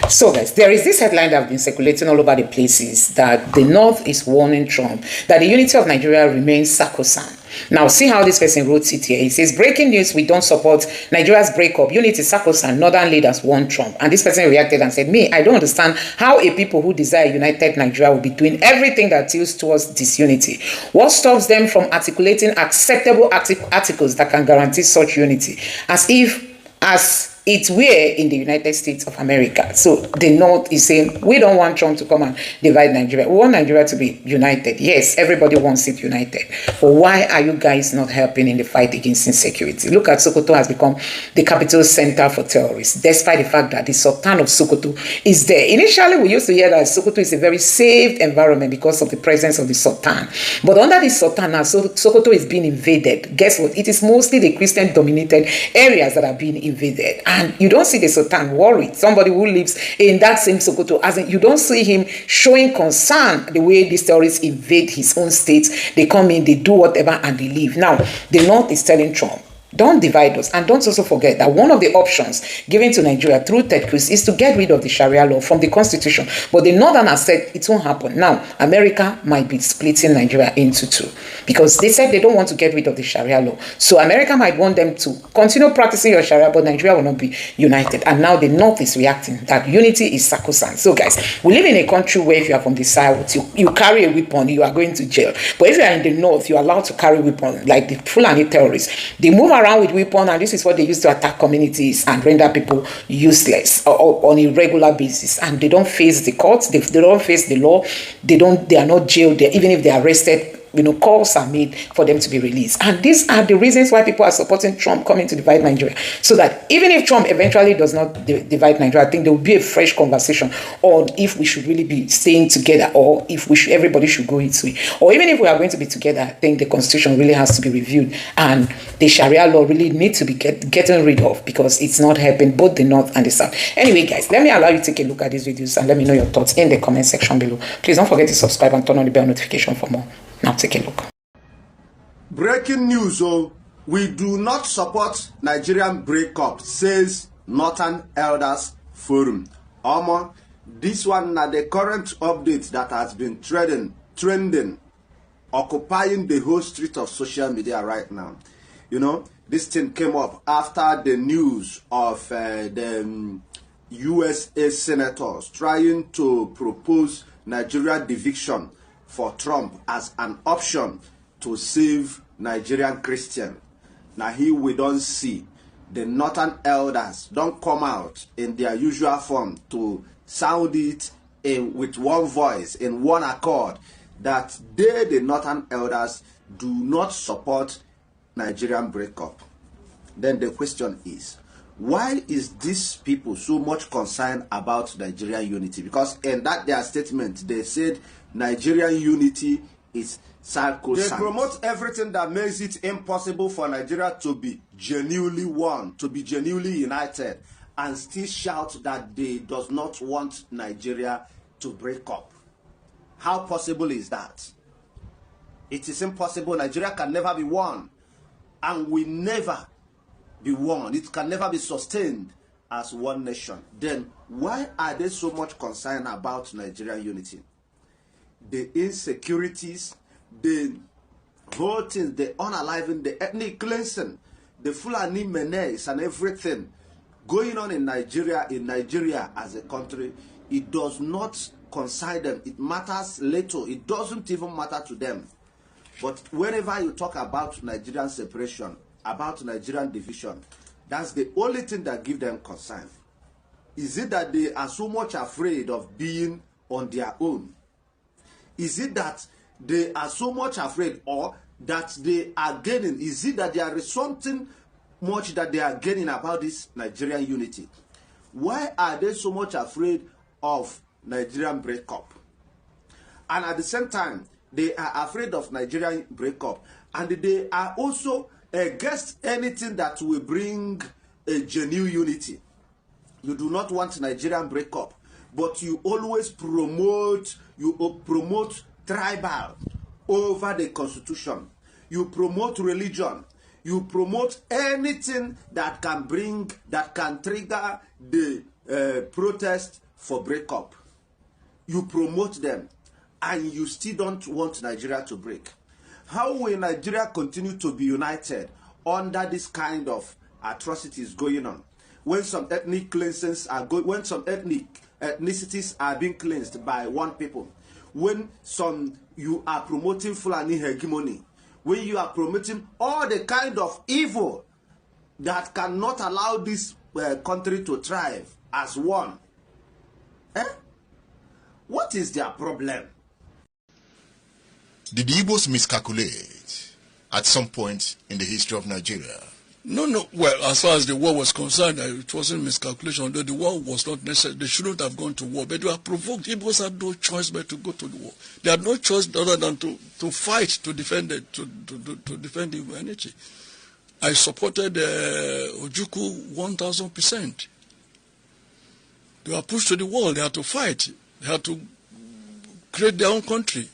So guys, there is this headline that has been circulating all over the places that the North is warning Trump that the unity of Nigeria remains sacrosanct. Now, see how this person wrote it here. He says, breaking news, we don't support Nigeria's breakup. Unity sacrosanct, northern leaders warn Trump. And this person reacted and said, I don't understand how a people who desire united Nigeria will be doing everything that tilts towards disunity. What stops them from articulating acceptable articles that can guarantee such unity? As it were in the United States of America. So the North is saying, we don't want Trump to come and divide Nigeria. We want Nigeria to be united. Yes, everybody wants it united. But why are you guys not helping in the fight against insecurity? Look at Sokoto has become the capital center for terrorists, despite the fact that the Sultan of Sokoto is there. Initially, we used to hear that Sokoto is a very safe environment because of the presence of the Sultan. But under the Sultan now, Sokoto is being invaded. Guess what? It is mostly the Christian-dominated areas that are being invaded. And you don't see the Sultan worried. Somebody who lives in that same Sokoto, as in, you don't see him showing concern the way these terrorists invade his own state. They come in, they do whatever, and they leave. Now, the North is telling Trump, don't divide us. And don't also forget that one of the options given to Nigeria through Ted Cruz is to get rid of the Sharia law from the constitution. But the Northern has said it won't happen. Now, America might be splitting Nigeria into two because they said they don't want to get rid of the Sharia law. So America might want them to continue practicing your Sharia, but Nigeria will not be united. And now the North is reacting that unity is sacrosanct. So guys, we live in a country where if you are from the South, you carry a weapon, you are going to jail. But if you are in the North, you are allowed to carry a weapon, like the Fulani terrorists. They move around with weapons, and this is what they use to attack communities and render people useless on a regular basis. And they don't face the courts, they don't face the law, they are not jailed there, even if they are arrested. Calls are made for them to be released. And these are the reasons why people are supporting Trump coming to divide Nigeria. So that even if Trump eventually does not divide Nigeria, I think there will be a fresh conversation on if we should really be staying together or if everybody should go its way. Or even if we are going to be together, I think the constitution really has to be reviewed and the Sharia law really needs to be getting rid of because it's not helping both the North and the South. Anyway, guys, let me allow you to take a look at these videos and let me know your thoughts in the comment section below. Please don't forget to subscribe and turn on the bell notification for more. Now take a look. Breaking news, we do not support Nigerian breakup, says Northern Elders Forum. This one na the current update that has been trending, occupying the whole street of social media right now. This thing came up after the news of the USA senators trying to propose Nigeria division for Trump as an option to save Nigerian Christian. Now here we don't see the Northern Elders don't come out in their usual form to sound it with one voice, in one accord, that they, the Northern Elders, do not support Nigerian breakup. Then the question is, why is these people so much concerned about Nigerian unity? Because in that their statement, they said Nigerian unity is sacrosanct. They promote everything that makes it impossible for Nigeria to be genuinely one, to be genuinely united, and still shout that they does not want Nigeria to break up. How possible is that? It is impossible. Nigeria can never be one, and will never be one. It can never be sustained as one nation. Then why are they so much concerned about Nigerian unity? The insecurities, the whole things, the unaliving, the ethnic cleansing, the Fulani menace and everything going on in Nigeria as a country, it does not concern them. It matters little. It doesn't even matter to them. But whenever you talk about Nigerian separation, about Nigerian division, that's the only thing that gives them concern. Is it that they are so much afraid of being on their own? Is it that they are so much afraid, or that they are gaining? Is it that there is something much that they are gaining about this Nigerian unity? Why are they so much afraid of Nigerian breakup? And at the same time, they are afraid of Nigerian breakup, and they are also against anything that will bring a genuine unity. You do not want Nigerian breakup, but you always promote tribal over the constitution. You promote religion. You promote anything that can trigger the protest for breakup. You promote them, and you still don't want Nigeria to break. How will Nigeria continue to be united under this kind of atrocities going on? When some ethnic cleansings are going, when some ethnicities are being cleansed by one people, when you are promoting Fulani hegemony, when you are promoting all the kind of evil that cannot allow this country to thrive as one. What is their problem? Did the Igbos miscalculate at some point in the history of Nigeria? No. Well, as far as the war was concerned, it wasn't miscalculation. Although the war was not necessary, they shouldn't have gone to war. But they were provoked. Igbos had no choice but to go to the war. They had no choice other than to fight to defend it, to defend humanity. I supported Ojukwu 1,000%. They were pushed to the wall. They had to fight. They had to create their own country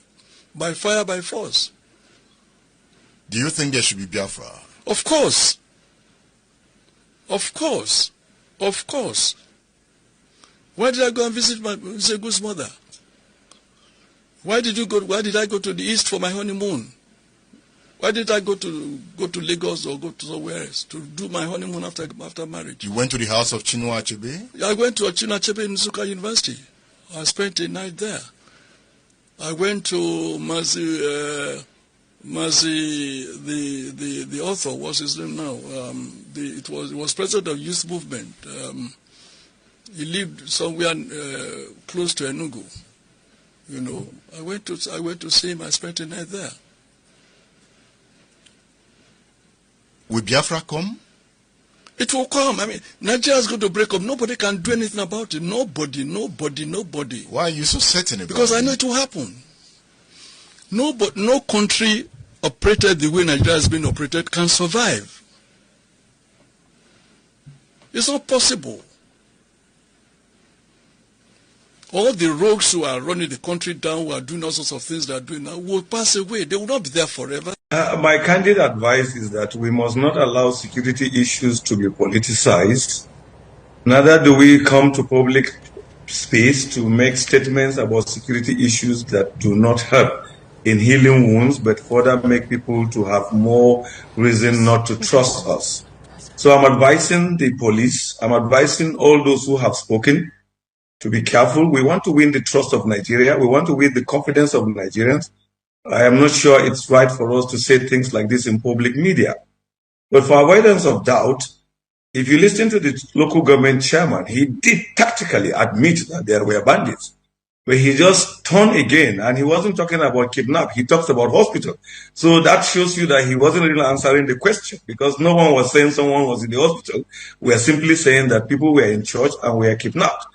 by fire, by force. Do you think there should be Biafra? Of course. Of course. Of course. Why did I go and visit my Zegu's mother? Why did I go to the east for my honeymoon? Why did I go to Lagos or go to somewhere else to do my honeymoon after marriage? You went to the house of Chinua Achebe? I went to Chinua Achebe in Nsukka University. I spent a night there. I went to Mazi, the author, what's his name now? He was president of youth movement. He lived somewhere close to Enugu. You know, I went to see him. I spent a night there. Will Biafra come? It will come. I mean, Nigeria is going to break up. Nobody can do anything about it. Nobody. Why are you so certain about it? Because I know it will happen. No country operated the way Nigeria has been operated can survive. It's not possible. All the rogues who are running the country down, who are doing all sorts of things they are doing now, will pass away. They will not be there forever. My candid advice is that we must not allow security issues to be politicized. Neither do we come to public space to make statements about security issues that do not help in healing wounds, but further make people to have more reason not to trust us. So I'm advising the police, I'm advising all those who have spoken to be careful. We want to win the trust of Nigeria. We want to win the confidence of Nigerians. I am not sure it's right for us to say things like this in public media. But for avoidance of doubt, if you listen to the local government chairman, he did tactically admit that there were bandits. But he just turned again, and he wasn't talking about kidnap. He talks about hospital. So that shows you that he wasn't really answering the question, because no one was saying someone was in the hospital. We are simply saying that people were in church and were kidnapped.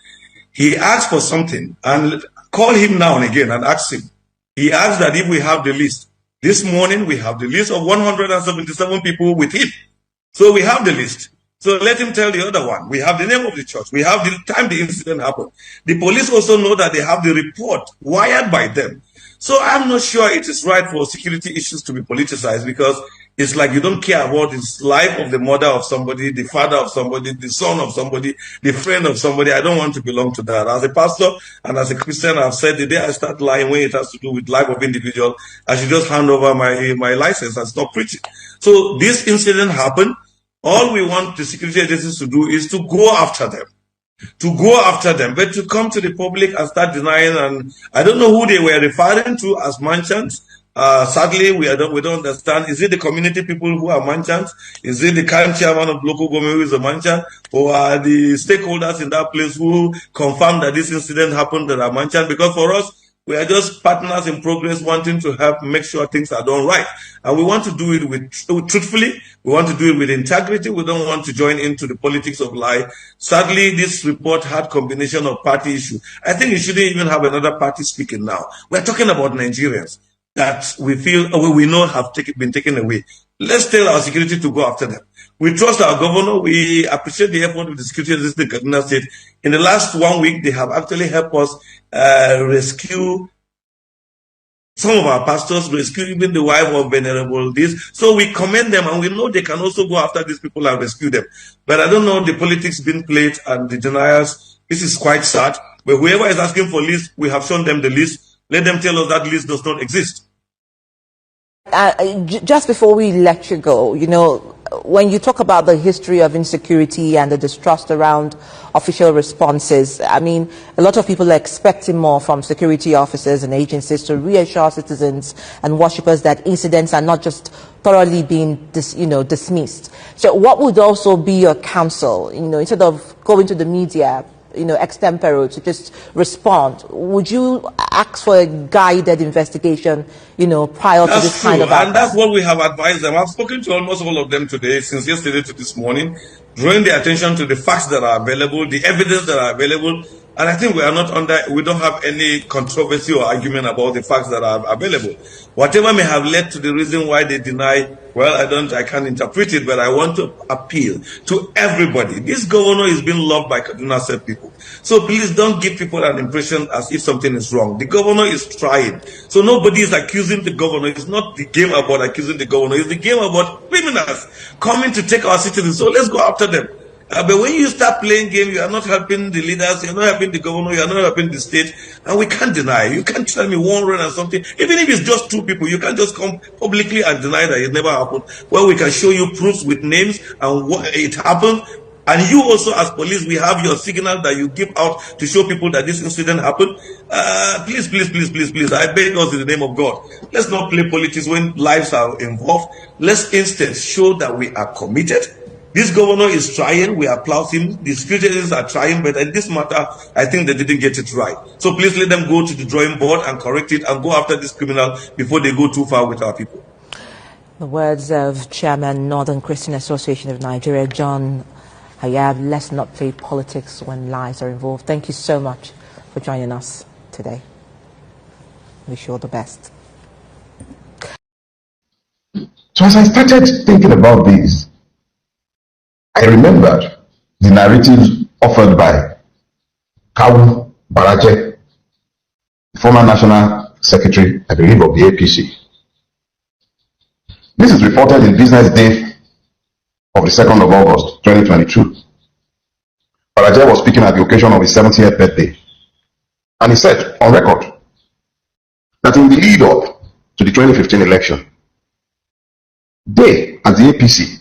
He asked for something, and call him now and again and ask him. He asked that if we have the list. This morning we have the list of 177 people with him. So we have the list. So let him tell the other one. We have the name of the church. We have the time the incident happened. The police also know that they have the report wired by them. So I'm not sure it is right for security issues to be politicized, because it's like you don't care about the life of the mother of somebody, the father of somebody, the son of somebody, the friend of somebody. I don't want to belong to that. As a pastor and as a Christian, I've said the day I start lying when it has to do with life of individual, I should just hand over my license and stop preaching. So this incident happened. All we want the security agencies to do is to go after them. But to come to the public and start denying, and I don't know who they were referring to as merchants. Sadly, we don't understand. Is it the community people who are merchants? Is it the current chairman of local government who is a merchant? Or are the stakeholders in that place who confirmed that this incident happened that are merchants? Because for us, we are just partners in progress, wanting to help make sure things are done right. And we want to do it with truthfully. We want to do it with integrity. We don't want to join into the politics of lie. Sadly, this report had combination of party issue. I think you shouldn't even have another party speaking now. We're talking about Nigerians that we feel, we know have been taken away. Let's tell our security to go after them. We trust our governor. We appreciate the effort of the security agency in Kaduna State. In the last 1 week, they have actually helped us rescue some of our pastors, rescue even the wife of Venerable this. So we commend them, and we know they can also go after these people and rescue them. But I don't know the politics being played and the deniers. This is quite sad. But whoever is asking for list, we have shown them the list. Let them tell us that list does not exist. Just before we let you go, you know, when you talk about the history of insecurity and the distrust around official responses, I mean, a lot of people are expecting more from security officers and agencies to reassure citizens and worshippers that incidents are not just thoroughly being dismissed. So what would also be your counsel, you know, instead of going to the media, you know, extempore to just respond? Would you ask for a guided investigation, you know, prior to this kind of outcome? And that's what we have advised them. I've spoken to almost all of them today, since yesterday to this morning, drawing their attention to the facts that are available, the evidence that are available. And I think we don't have any controversy or argument about the facts that are available. Whatever may have led to the reason why they deny, well, I can't interpret it, but I want to appeal to everybody. This governor is being loved by Kaduna State people. So please don't give people an impression as if something is wrong. The governor is trying. So nobody is accusing the governor. It's not the game about accusing the governor. It's the game about criminals coming to take our citizens. So let's go after them. But when you start playing game, you are not helping the leaders, you're not helping the governor, you're not helping the state, and we can't deny. You can't tell me 100 and something. Even if it's just 2 people, you can't just come publicly and deny that it never happened. Well, we can show you proofs with names and what it happened. And you also, as police, we have your signal that you give out to show people that this incident happened. Please, I beg us in the name of God. Let's not play politics when lives are involved. Let's instead show that we are committed. This governor is trying, we applaud him. The security agents are trying, but in this matter, I think they didn't get it right. So please let them go to the drawing board and correct it and go after this criminal before they go too far with our people. The words of Chairman, Northern Christian Association of Nigeria, John Hayab. Let's not play politics when lives are involved. Thank you so much for joining us today. Wish you all the best. So as I started thinking about this, I remembered the narratives offered by Kawu Baraje, former National Secretary, I believe, of the APC. This is reported in Business Day of the 2nd of August, 2022. Baraje was speaking at the occasion of his 70th birthday. And he said, on record, that in the lead up to the 2015 election, they, as the APC,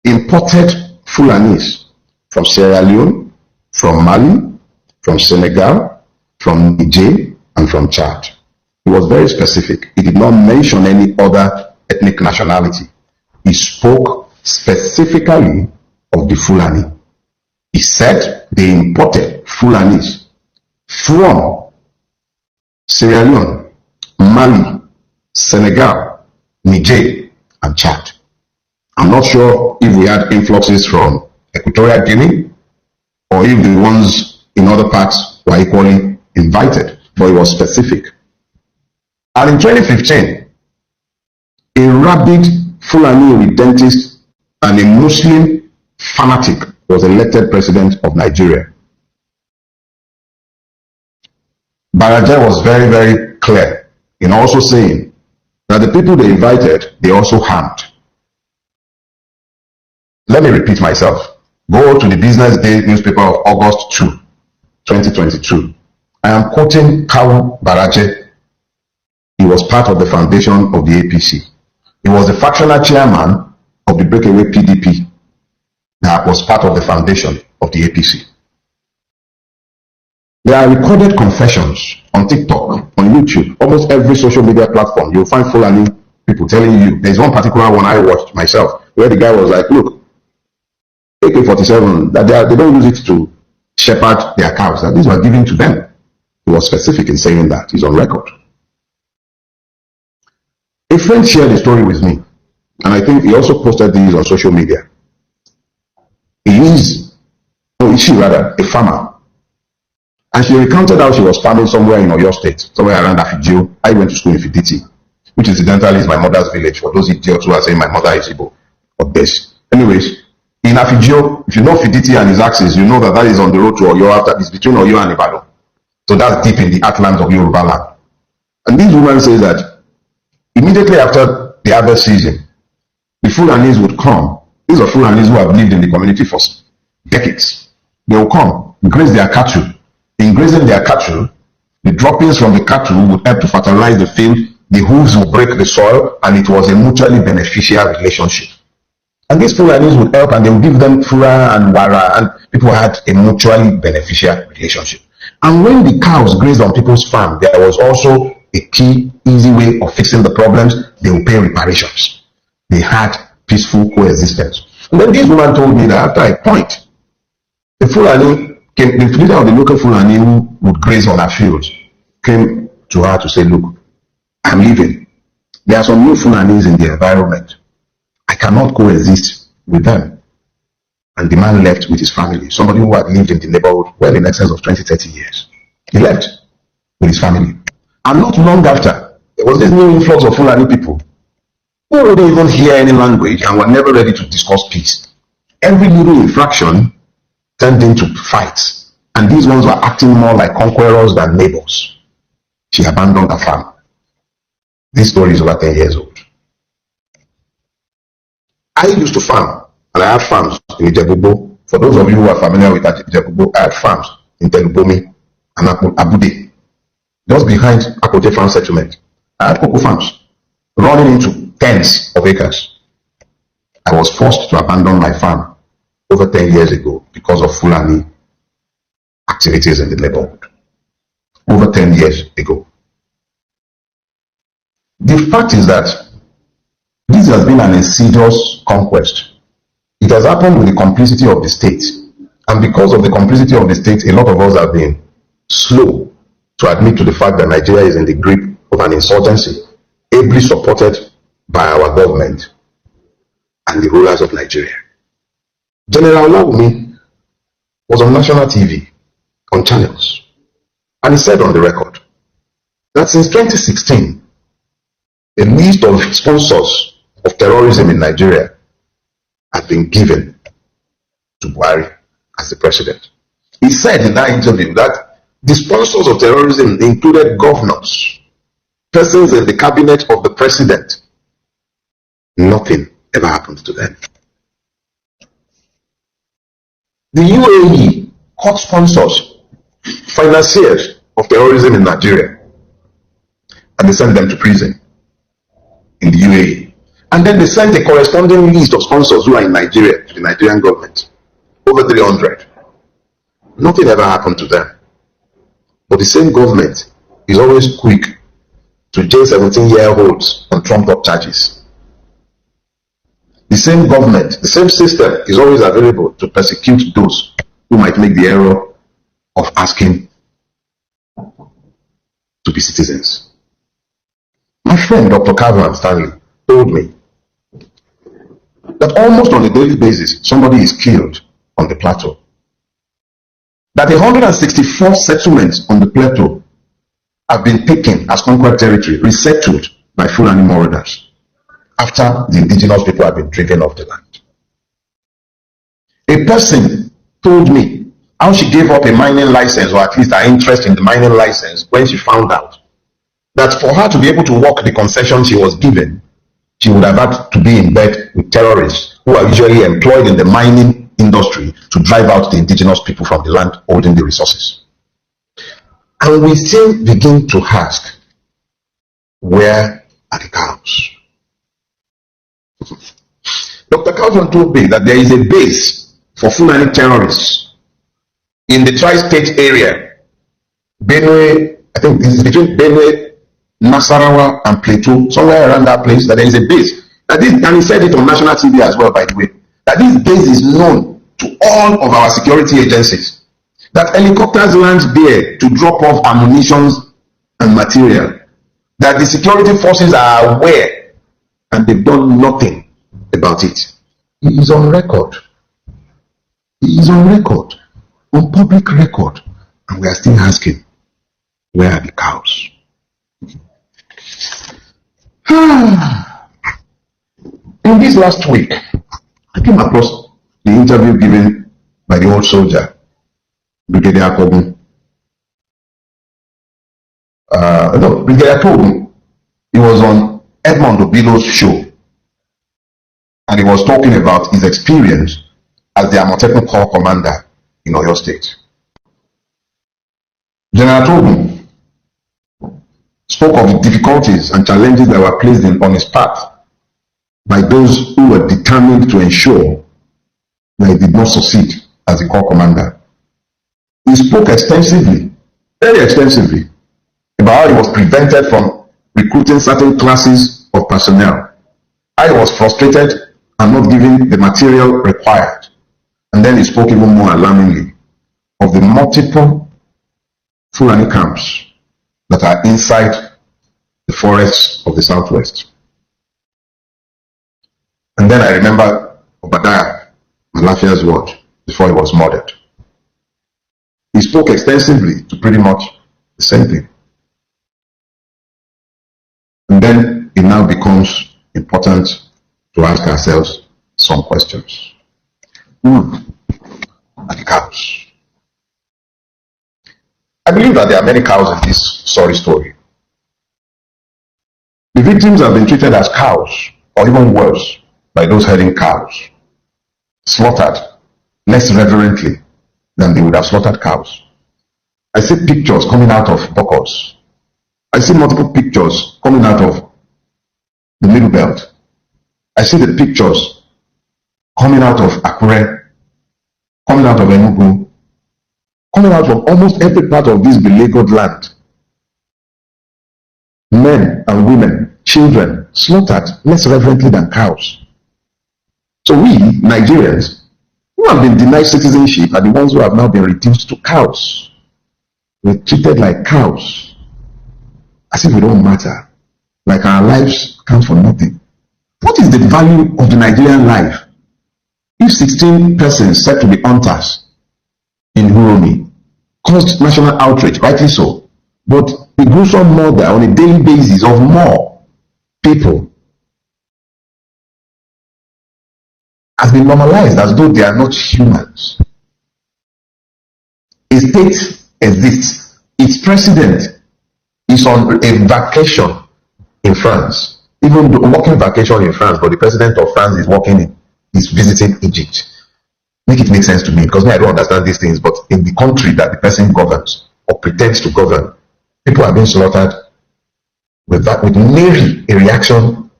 imported Fulanis from Sierra Leone, from Mali, from Senegal, from Niger, and from Chad. He was very specific. He did not mention any other ethnic nationality. He spoke specifically of the Fulani. He said they imported Fulanis from Sierra Leone, Mali, Senegal, Niger, and Chad. I'm not sure if we had influxes from Equatorial Guinea or if the ones in other parts were equally invited, but it was specific. And in 2015, a rabid Fulani redentist and a Muslim fanatic was elected president of Nigeria. Baraje was very, very clear in also saying that the people they invited, they also harmed. Let me repeat myself. Go to the Business Day newspaper of August 2, 2022. I am quoting Kawu Baraje. He was part of the foundation of the APC. He was the fractional chairman of the breakaway PDP that was part of the foundation of the APC. There are recorded confessions on TikTok, on YouTube, almost every social media platform. You'll find Fulani people telling you. There's one particular one I watched myself where the guy was like, look, AK-47, that they don't use it to shepherd their cows, that these were given to them. He was specific in saying that. He's on record. A friend shared a story with me, and I think he also posted these on social media. Is she rather, a farmer. And she recounted how she was farming somewhere in Oyo State, somewhere around Afijio. I went to school in Fiditi, which incidentally is my mother's village, for those idiots who are saying my mother is Igbo or this. Anyways, in Afijio, if you know Fiditi and his axis, you know that that is on the road to Oyo, after this, between Oyo and Ibadan. So that's deep in the heartlands of Yoruba land. And this woman says that immediately after the harvest season, the Fulanis would come. These are Fulanis who have lived in the community for decades. They will come, graze their cattle. In grazing their cattle, the droppings from the cattle would help to fertilize the field, the hooves would break the soil, and it was a mutually beneficial relationship. And these Fulanis would help, and they would give them fura and wara, and people had a mutually beneficial relationship. And when the cows grazed on people's farm, there was also a key, easy way of fixing the problems. They would pay reparations. They had peaceful coexistence. And then this woman told me that after a point, the Fulani came, the leader of the local Fulani who would graze on her fields came to her to say, look, I'm leaving. There are some new Fulanis in the environment. I cannot coexist with them. And the man left with his family, somebody who had lived in the neighborhood well in excess of 20, 30 years. He left with his family. And not long after, there was this new influx of Fulani people who wouldn't even hear any language and were never ready to discuss peace. Every little infraction turned into fights, and these ones were acting more like conquerors than neighbors. She abandoned her farm. This story is over 10 years old. I used to farm, and I had farms in Ijebubo. For those of you who are familiar with Ijebubo, I had farms in Telubomi and Aburi, just behind Akote Farm Settlement. I had cocoa farms running into tens of acres. I was forced to abandon my farm over 10 years ago because of Fulani activities in the neighborhood. Over 10 years ago. The fact is that this has been an insidious conquest. It has happened with the complicity of the state. And because of the complicity of the state, a lot of us have been slow to admit to the fact that Nigeria is in the grip of an insurgency, ably supported by our government and the rulers of Nigeria. General Olawumi was on national TV, on channels, and he said on the record that since 2016, a list of sponsors of terrorism in Nigeria had been given to Buhari as the president. He said in that interview that the sponsors of terrorism included governors, persons in the cabinet of the president. Nothing ever happened to them. The UAE caught sponsors, financiers of terrorism in Nigeria, and they sent them to prison in the UAE. And then they sent a corresponding list of sponsors who are in Nigeria to the Nigerian government. Over 300. Nothing ever happened to them. But the same government is always quick to jail 17-year-olds on trumped-up charges. The same government, the same system is always available to persecute those who might make the error of asking to be citizens. My friend, Dr. Calvin Stanley, told me that almost on a daily basis, somebody is killed on the plateau. That 164 settlements on the plateau have been taken as conquered territory, resettled by Fulani marauders after the indigenous people have been driven off the land. A person told me how she gave up a mining license, or at least her interest in the mining license, when she found out that for her to be able to work the concession she was given, she would have had to be in bed with terrorists who are usually employed in the mining industry to drive out the indigenous people from the land holding the resources. And we still begin to ask, where are the cows? Dr. Calvin told me that there is a base for Fulani terrorists in the tri-state area, Benue, I think this is between Benue, Nasarawa and Plateau, somewhere around that place, that there is a base. That this, and he said it on national TV as well, by the way, that this base is known to all of our security agencies. That helicopters land there to drop off ammunition and material. That the security forces are aware and they've done nothing about it. He is on record. He is on record, on public record, and we are still asking, where are the cows? In this last week, I came across the interview given by the old soldier, Brigadier Accord. Brigadier Accord, he was on Edmond Obilo's show, and he was talking about his experience as the Amotekun Corps commander in Oyo State. General Tobin spoke of the difficulties and challenges that were placed on his path by those who were determined to ensure that he did not succeed as the corps commander. He spoke extensively, very extensively, about how he was prevented from recruiting certain classes of personnel, how he was frustrated and not given the material required. And then he spoke even more alarmingly of the multiple Fulani camps that are inside the forests of the Southwest. And then I remember Obadiah Malafia's word before he was murdered. He spoke extensively to pretty much the same thing. And then it now becomes important to ask ourselves some questions. Who are the cows? I believe that there are many cows in this sorry story. The victims have been treated as cows, or even worse, by those herding cows, slaughtered less reverently than they would have slaughtered cows. I see pictures coming out of Bokos. I see multiple pictures coming out of the Middle Belt. I see the pictures coming out of Akure, coming out of Enugu, coming out from almost every part of this beleaguered land. Men and women, children, slaughtered less reverently than cows. So we, Nigerians, who have been denied citizenship, are the ones who have now been reduced to cows. We're treated like cows, as if we don't matter, like our lives count for nothing. What is the value of the Nigerian life if 16 persons said to be hunters in Uromi caused national outrage, rightly so, but the gruesome murder on a daily basis of more people has been normalized as though they are not humans? A state exists. Its president is on a vacation in France, even though working vacation in France, but the president of France is visiting Egypt. Make it make sense to me, because I don't understand these things, but in the country that the person governs or pretends to govern, people are being slaughtered with merely a reaction,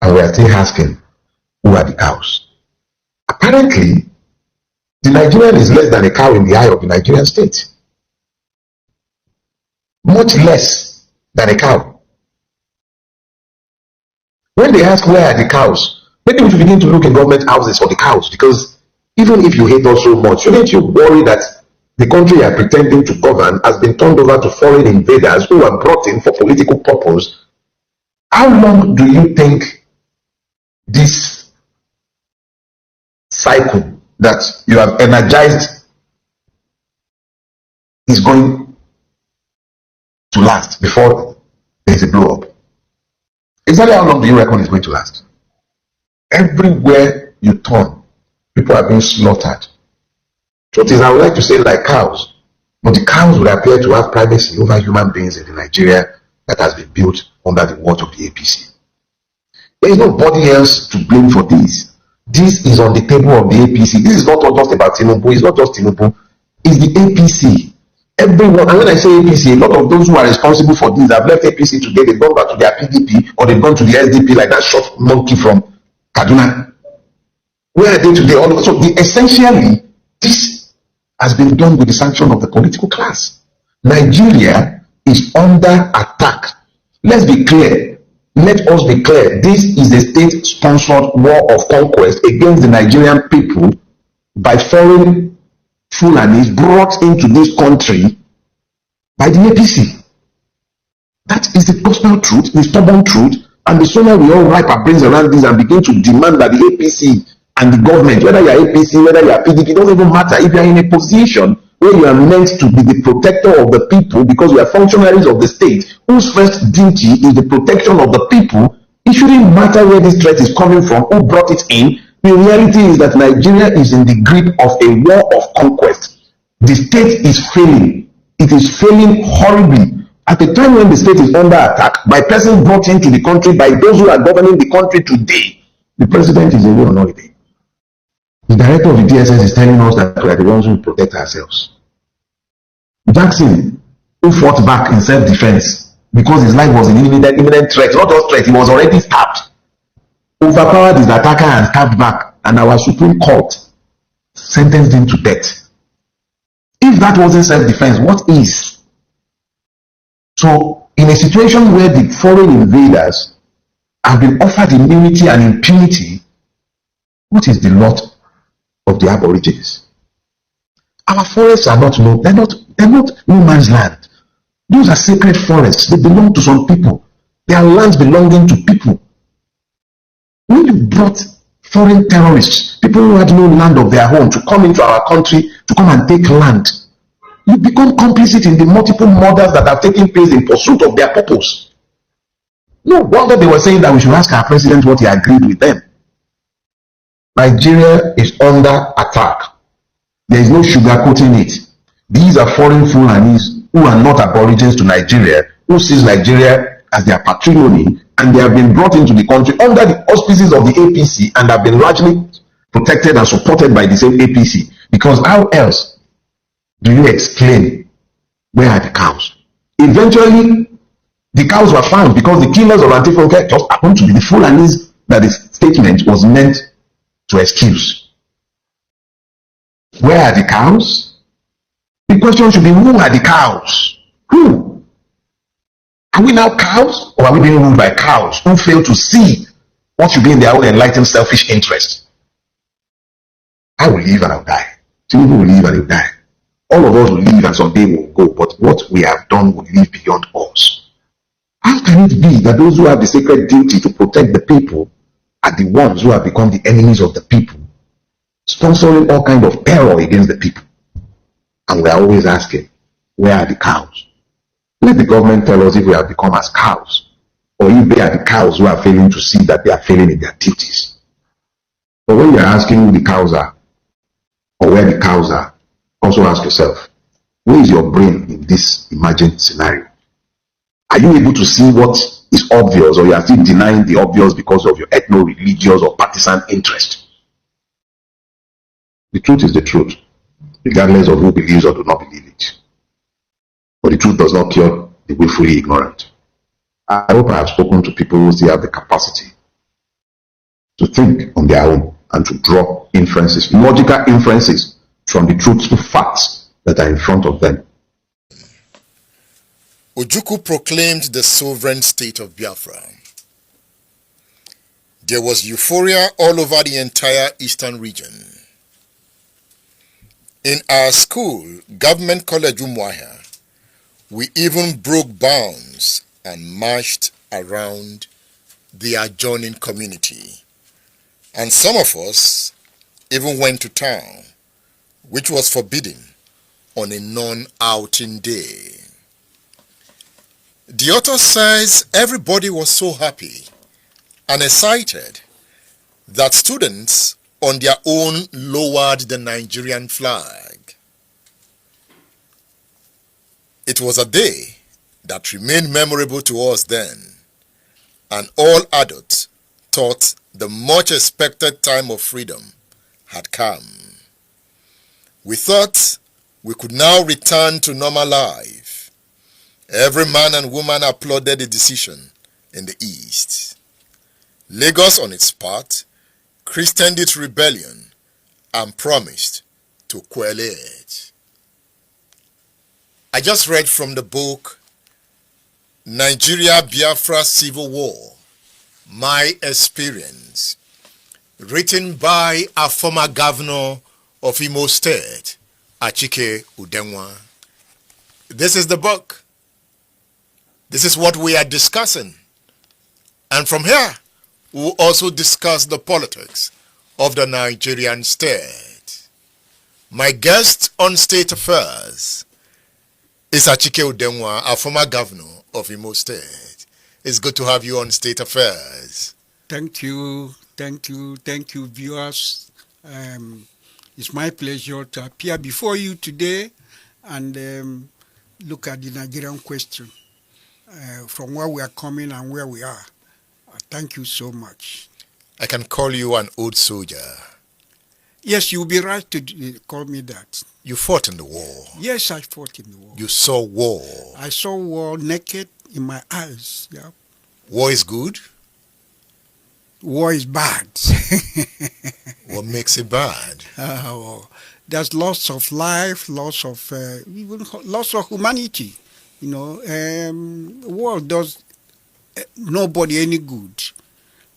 and we are still asking, who are the cows? Apparently, the Nigerian is less than a cow in the eye of the Nigerian state. Much less than a cow. When they ask where are the cows, maybe we should begin to look in government houses for the cows, because even if you hate us so much, shouldn't you worry that the country you are pretending to govern has been turned over to foreign invaders who are brought in for political purpose? How long do you think this cycle that you have energized is going to last before there is a blow up? Exactly how long do you reckon it's going to last? Everywhere you turn, people are being slaughtered. Truth is, I would like to say like cows, but the cows would appear to have privacy over human beings in the Nigeria that has been built under the watch of the APC. There is nobody else to blame for this. This is on the table of the APC. This is not just about Tinubu. It's not just Tinubu. It's the APC. Everyone, and when I say APC, a lot of those who are responsible for this have left APC today. They've gone back to their PDP, or they've gone to the SDP like that short monkey from Kaduna. Where are they today? So essentially, this has been done with the sanction of the political class. Nigeria is under attack. Let's be clear. Let us be clear. This is a state-sponsored war of conquest against the Nigerian people by foreign Fulanis brought into this country by the APC. That is the gospel truth, the stubborn truth, and the sooner we all wrap our brains around this and begin to demand that the APC and the government, whether you are APC, whether you are PDP, it doesn't even matter. If you are in a position where you are meant to be the protector of the people because you are functionaries of the state, whose first duty is the protection of the people, it shouldn't matter where this threat is coming from, who brought it in. The reality is that Nigeria is in the grip of a war of conquest. The state is failing. It is failing horribly. At the time when the state is under attack by persons brought into the country by those who are governing the country today, the president is away on holiday. The director of the DSS is telling us that we are the ones who protect ourselves. Jackson, who fought back in self-defense because his life was in imminent threat, not just threat, he was already stabbed, overpowered his attacker and stabbed back, and our Supreme Court sentenced him to death. If that wasn't self-defense, what is? So, in a situation where the foreign invaders have been offered immunity and impunity, what is the lot of the Aborigines? Our forests are not no, they're not no man's land. Those are sacred forests. They belong to some people. They are lands belonging to people. When you brought foreign terrorists, people who had no land of their own, to come into our country to come and take land, you become complicit in the multiple murders that are taking place in pursuit of their purpose. No wonder they were saying that we should ask our president what he agreed with them. Nigeria is under attack. There is no sugarcoating it. These are foreign Fulanis who are not aborigines to Nigeria, who sees Nigeria as their patrimony, and they have been brought into the country under the auspices of the APC and have been largely protected and supported by the same APC. Because how else do you explain where are the cows? Eventually, the cows were found because the killers of Antifa just happened to be the Fulanis that the statement was meant to excuse. Where are the cows? The question should be, who are the cows? Who? Are we now cows, or are we being ruled by cows who fail to see what should be in their own enlightened selfish interest? I will live and I'll die. Tinubu will live and he'll die. All of us will live and someday will go, but what we have done will live beyond us. How can it be that those who have the sacred duty to protect the people are the ones who have become the enemies of the people, sponsoring all kinds of terror against the people? And we are always asking, where are the cows? Let the government tell us if we have become as cows, or if they are the cows who are failing to see that they are failing in their duties. But when you are asking who the cows are, or where the cows are, also ask yourself, where is your brain in this imagined scenario? Are you able to see what is obvious, or you are still denying the obvious because of your ethno-religious or partisan interest? The truth is the truth, regardless of who believes or does not believe it. But the truth does not cure the willfully ignorant. I hope I have spoken to people who still have the capacity to think on their own and to draw inferences, logical inferences from the truthful facts that are in front of them. Ojukwu proclaimed the sovereign state of Biafra. There was euphoria all over the entire eastern region. In our school, Government College Umuahia, we even broke bounds and marched around the adjoining community. And some of us even went to town, which was forbidden on a non-outing day. The author says everybody was so happy and excited that students on their own lowered the Nigerian flag. It was a day that remained memorable to us then, and all adults thought the much expected time of freedom had come. We thought we could now return to normal life. Every man and woman applauded the decision in the East. Lagos, on its part, christened its rebellion and promised to quell it. I just read from the book Nigeria Biafra Civil War, My Experience, written by a former governor of Imo State, Achike Udenwa. This is the book. This is what we are discussing. And from here, we'll also discuss the politics of the Nigerian state. My guest on State Affairs is Achike Udenwa, a former governor of Imo State. It's good to have you on State Affairs. Thank you, viewers. It's my pleasure to appear before you today and look at the Nigerian question from where we are coming and where we are. Thank you so much. I can call you an old soldier. Yes, you'll be right to call me that. You fought in the war. Yes, I fought in the war. You saw war. I saw war naked in my eyes. Yeah. War is good? War is bad. What makes it bad? There's loss of life, loss of even loss of humanity. You know, war does nobody any good.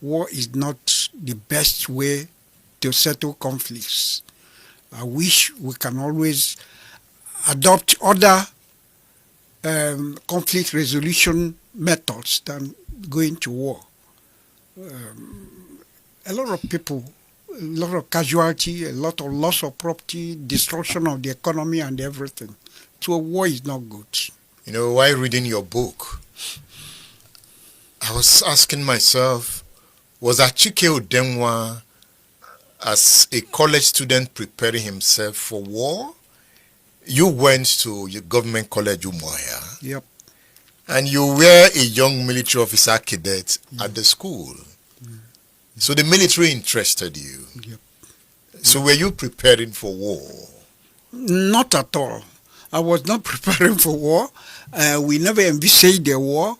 War is not the best way to settle conflicts. I wish we can always adopt other conflict resolution methods than going to war. A lot of people, a lot of casualty, a lot of loss of property, destruction of the economy and everything. So war is not good. You know, while reading your book, I was asking myself, was Achike Udenwa, as a college student, preparing himself for war? You went to your government college, Umuahia. Yep. And you were a young military officer cadet at the school. So the military interested you. Yep. So were you preparing for war? Not at all. I was not preparing for war. We never envisaged a war.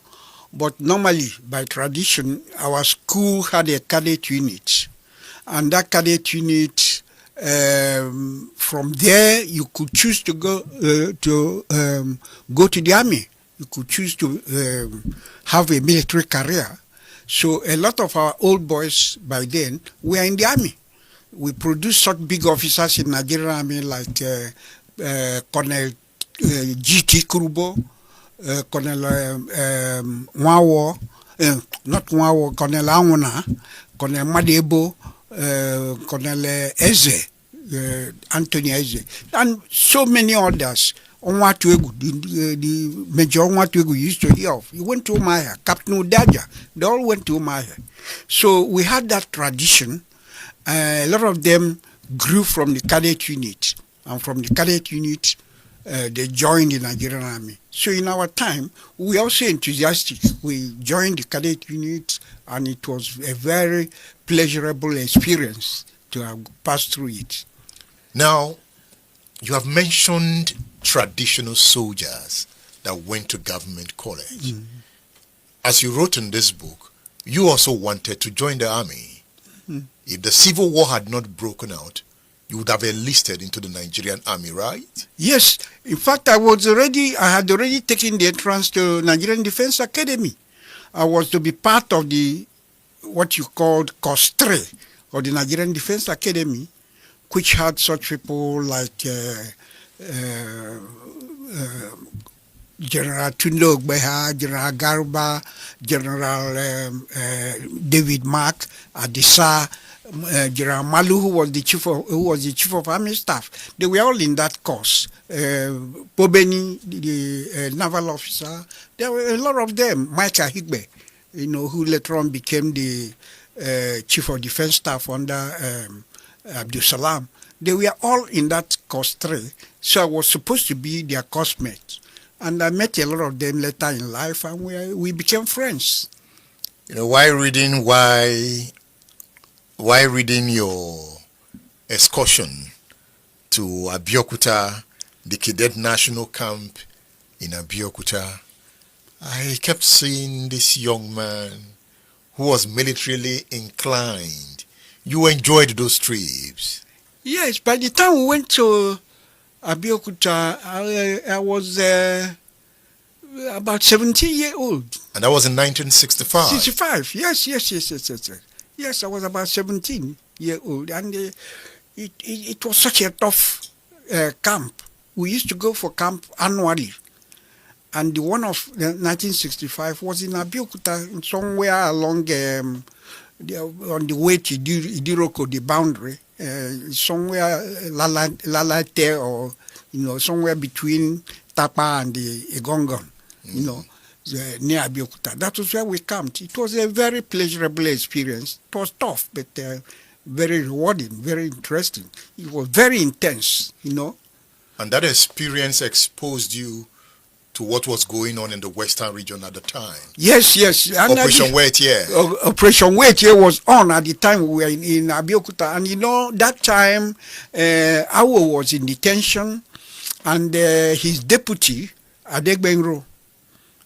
But normally, by tradition, our school had a cadet unit. And that cadet unit, from there, you could choose to go to the army. You could choose to have a military career. So a lot of our old boys by then were in the army. We produced such big officers in Nigerian army like Colonel G.T. Kurubo, Colonel Nwawo, not Nwawo, Colonel Anwuna, Colonel Madebo, Colonel Eze, Anthony Eze, and so many others. The Major Onwatuegu used to hear of. He went to Umaya, Captain Udaja, they all went to Umaya. So we had that tradition. A lot of them grew from the cadet unit, and from the cadet unit, they joined the Nigerian army. So in our time, we were also enthusiastic. We joined the cadet unit, and it was a very pleasurable experience to have passed through it. Now, you have mentioned traditional soldiers that went to government college. As you wrote in this book, you also wanted to join the army. If the civil war had not broken out, you would have enlisted into the Nigerian army, right? Yes. In fact, I had already taken the entrance to Nigerian Defense Academy. I was to be part of the, what you called COSTRE, or the Nigerian Defense Academy, which had such people like General Tundo Ogbeha, General Garba, General David Mark, Adisa, General Malu, who was the chief of army staff. They were all in that course. Pobeni, the naval officer. There were a lot of them. Mike Ahigbe, who later on became the chief of defense staff under Abdul Salam. They were all in that course 3. So I was supposed to be their course mate. And I met a lot of them later in life, and we became friends. Why reading your excursion to Abeokuta, the Cadet National Camp in Abeokuta, I kept seeing this young man who was militarily inclined. You enjoyed those trips. Yes, by the time we went to Abeokuta, I was about 17 years old. And that was in 1965? 65, yes. Yes, I was about 17 years old. And it was such a tough camp. We used to go for camp annually. And the one of 1965 was in Abeokuta, somewhere along on the way to Idiroko, the boundary. Somewhere Lalate, or somewhere between Tapa and the Egongon, near Abeokuta. That was where we camped. It was a very pleasurable experience. It was tough, but very rewarding, very interesting. It was very intense, And that experience exposed you to what was going on in the Western region at the time. Yes, yes. And Operation Wait Here. Operation Wait Here was on at the time we were in Abeokuta. And you know, that time, Awo was in detention, and his deputy, Adegbenro,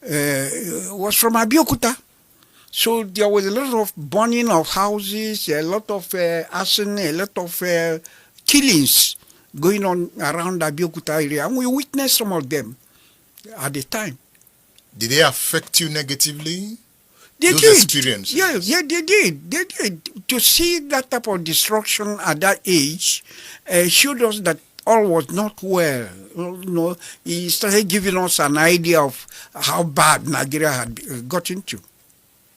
was from Abeokuta. So there was a lot of burning of houses, a lot of arson, a lot of killings going on around Abeokuta area. And we witnessed some of them at the time. Did they affect you negatively? They Those did. experiences? Yeah, they did. They did. To see that type of destruction at that age showed us that all was not well. You know, he started giving us an idea of how bad Nigeria had got into.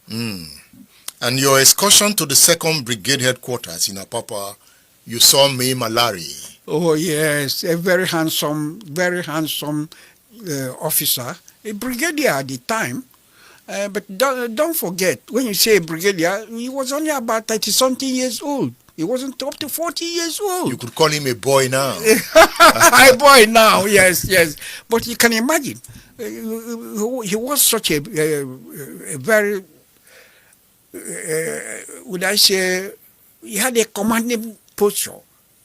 And your excursion to the 2nd Brigade headquarters in Apapa, you saw May Malari. Oh yes, a very handsome officer, a brigadier at the time. But don't forget, when you say a brigadier, he was only about 30-something years old. He wasn't up to 40 years old. You could call him a boy now. A boy now, yes. But you can imagine, he was such a very, would I say, he had a commanding posture.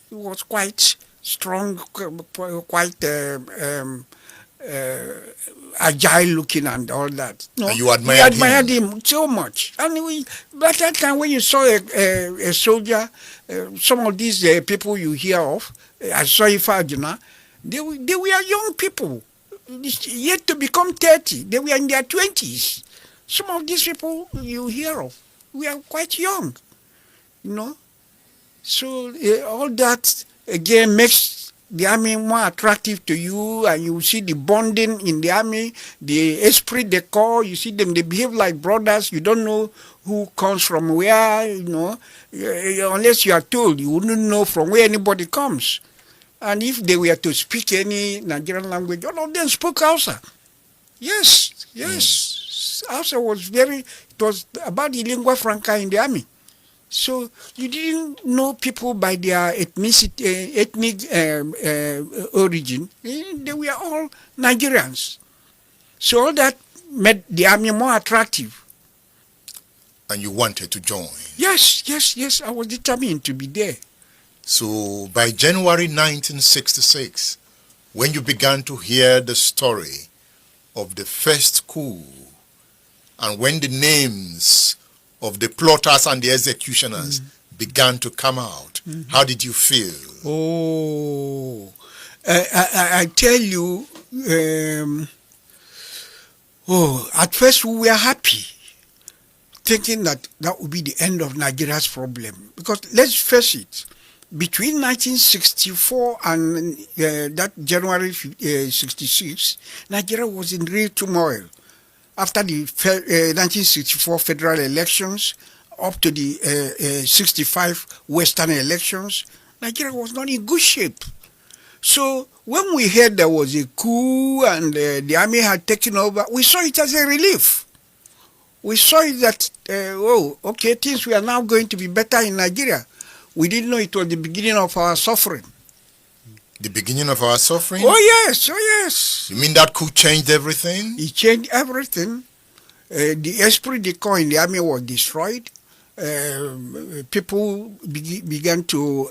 He was quite strong, quite agile looking and all that. No, and you admired him so much. And by that time when you saw a soldier, some of these people you hear of, I saw Ifajuna, they were young people, yet to become 30. They were in their 20s. Some of these people you hear of, we are quite young, you know. So all that again makes the army more attractive to you, and you see the bonding in the army, the esprit de corps. You see them; they behave like brothers. You don't know who comes from where, you know, unless you are told. You wouldn't know from where anybody comes. And if they were to speak any Nigerian language, all of them spoke Hausa. Yes. Hausa was it was about the lingua franca in the army. So you didn't know people by their ethnic origin. They were all Nigerians. So all that made the army more attractive. And you wanted to join? Yes. I was determined to be there. So by January 1966, when you began to hear the story of the first coup, and when the names of the plotters and the executioners began to come out, how did you feel? Oh, I tell you, at first we were happy, thinking that would be the end of Nigeria's problem. Because let's face it, between 1964 and that January 66, Nigeria was in real turmoil. After the 1964 federal elections, up to the 65 Western elections, Nigeria was not in good shape. So when we heard there was a coup and the army had taken over, we saw it as a relief. We saw it that, things were now going to be better in Nigeria. We didn't know it was the beginning of our suffering. The beginning of our suffering? Oh yes. You mean that coup changed everything? It changed everything. The esprit de corps in the army was destroyed. People began to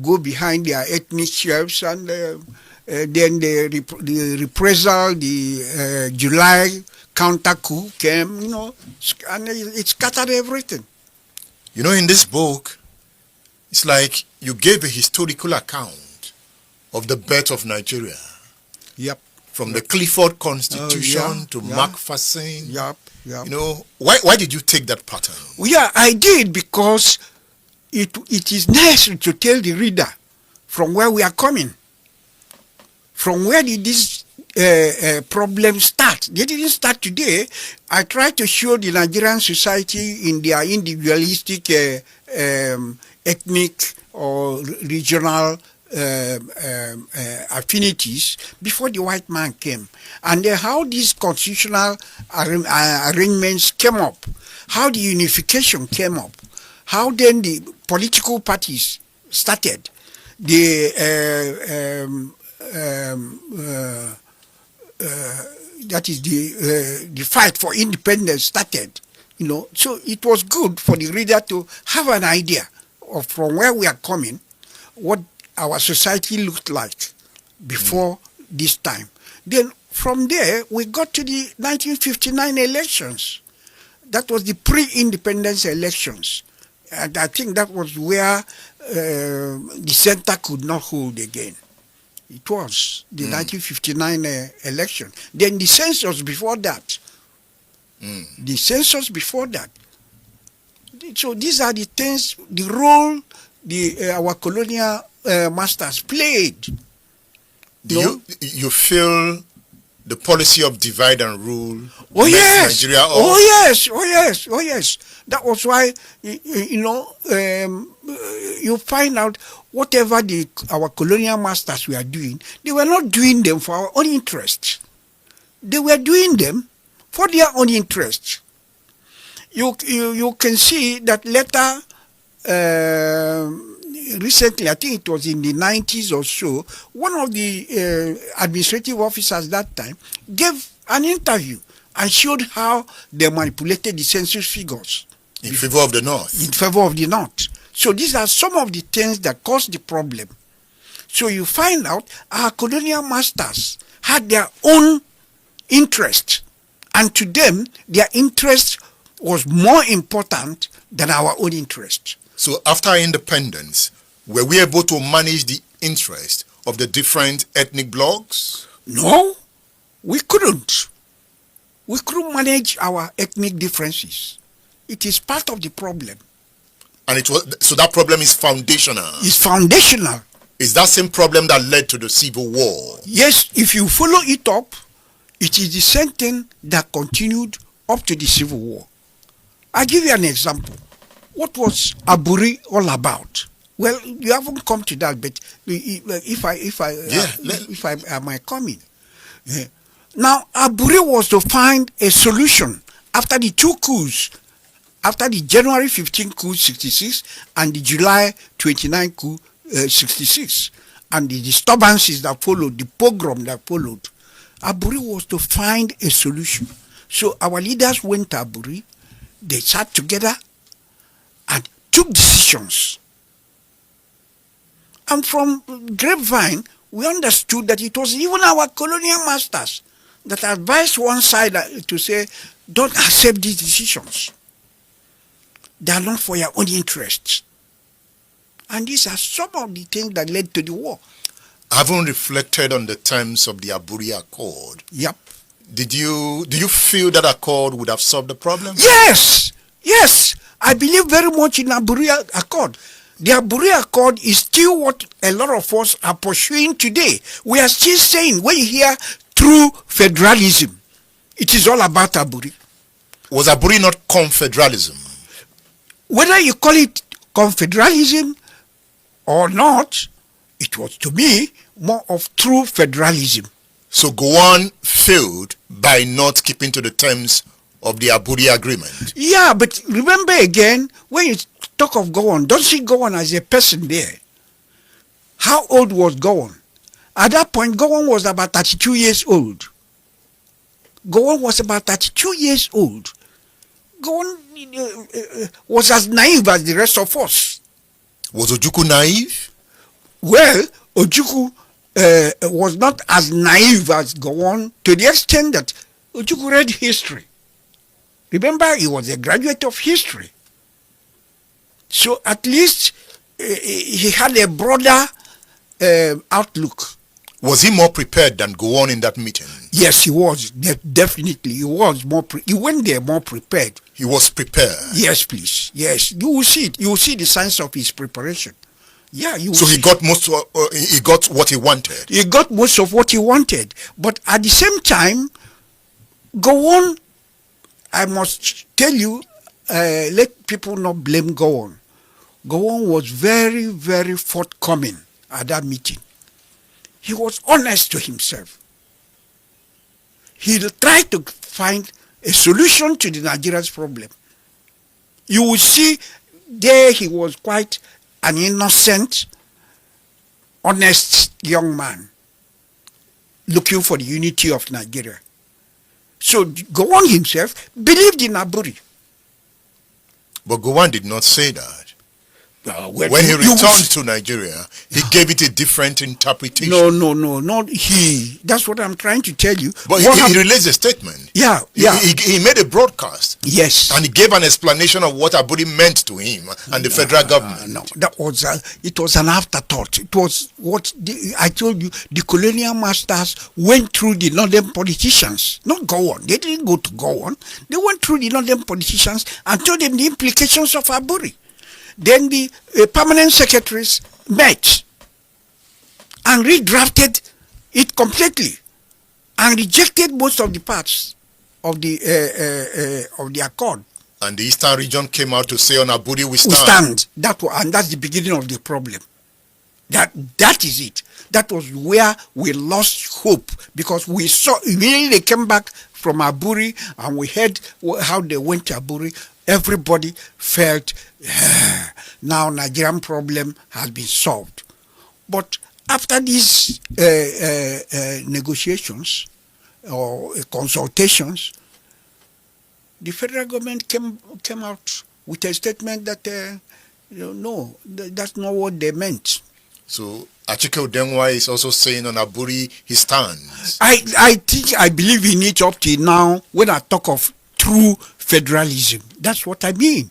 go behind their ethnic chefs, and then the reprisal, the July counter coup came, you know, and it scattered everything. You know, in this book, it's like you gave a historical account of the birth of Nigeria. Yep. From the Clifford Constitution to Macpherson. Yep. You know, why did you take that pattern? Yeah, I did because it is necessary to tell the reader from where we are coming. From where did this problem start? They didn't start today. I tried to show the Nigerian society in their individualistic, ethnic or regional affinities before the white man came, and how these constitutional arrangements came up, how the unification came up, how then the political parties started, the that is the fight for independence started. So it was good for the reader to have an idea of from where we are coming, what our society looked like before this time. Then from there, we got to the 1959 elections. That was the pre-independence elections. And I think that was where the center could not hold again. It was the 1959 election. Then the census before that. The census before that. So these are the things, the role our colonial masters played. You feel the policy of divide and rule? Oh yes. Nigeria Oh yes. That was why you find out whatever our colonial masters were doing, they were not doing them for our own interest. They were doing them for their own interest. You can see that later, recently, I think it was in the 90s or so, one of the administrative officers that time gave an interview and showed how they manipulated the census figures. In favor of the North. In favor of the North. So these are some of the things that caused the problem. So you find out our colonial masters had their own interest. And to them, their interest was more important than our own interest. So after independence, were we able to manage the interest of the different ethnic blocs? No, we couldn't. We couldn't manage our ethnic differences. It is part of the problem. And so that problem is foundational. It's foundational. Is that same problem that led to the Civil War? Yes, if you follow it up, it is the same thing that continued up to the Civil War. I'll give you an example. What was Aburi all about? Well, you haven't come to that, but if I might come in. Now, Aburi was to find a solution after the two coups, after the January 15 coup 66 and the July 29 coup 66, and the disturbances that followed, the pogrom that followed. Aburi was to find a solution. So our leaders went to Aburi, they sat together and took decisions. And from grapevine, we understood that it was even our colonial masters that advised one side to say, don't accept these decisions. They are not for your own interests. And these are some of the things that led to the war. Having reflected on the terms of the Aburi Accord, yep. Do you feel that accord would have solved the problem? Yes. I believe very much in Aburi Accord. The Aburi Accord is still what a lot of us are pursuing today. We are still saying, when you hear true federalism, it is all about Aburi. Was Aburi not confederalism? Whether you call it confederalism or not, it was to me more of true federalism. So Gowon failed by not keeping to the terms of the Aburi Agreement. Yeah, but remember again, when you talk of Gowon, don't see Gowon as a person there. How old was Gowon? At that point, Gowon was about 32 years old. Gowon was about 32 years old. Gowon was as naive as the rest of us. Was Ojukwu naive? Well, Ojukwu was not as naive as Gowon, to the extent that Ojukwu read history. Remember, he was a graduate of history. So at least he had a broader outlook. Was he more prepared than Gowon in that meeting? Yes, he was. Definitely. He was he went there more prepared. He was prepared? Yes, please. Yes. You will see it. You will see the signs of his preparation. Yeah, you will so see. He got he got what he wanted. He got most of what he wanted. But at the same time, Gowon, I must tell you, let people not blame Gowon. Gowon was very, very forthcoming at that meeting. He was honest to himself. He tried to find a solution to the Nigeria's problem. You will see there he was quite an innocent, honest young man. looking for the unity of Nigeria. So Gowon himself believed in Aburi. But Gowon did not say that. When he returned to Nigeria, he gave it a different interpretation. No, not he. That's what I'm trying to tell you. But he released a statement. Yeah. He made a broadcast. Yes. And he gave an explanation of what Aburi meant to him and the federal government. No, it was an afterthought. It was what I told you. The colonial masters went through the northern politicians, not Gowon. They didn't go to Gowon. They went through the northern politicians and told them the implications of Aburi. Then the permanent secretaries met and redrafted it completely and rejected most of the parts of the accord. And the Eastern region came out to say on Aburi we stand. And that's the beginning of the problem. That is it. That was where we lost hope, because we saw immediately they came back from Aburi and we heard how they went to Aburi. Everybody felt now Nigerian problem has been solved. But after these negotiations or consultations, the federal government came out with a statement that no, that's not what they meant. So Achike Udenwa is also saying on Aburi he stands. I believe in it up till now. When I talk of true federalism, that's what I mean.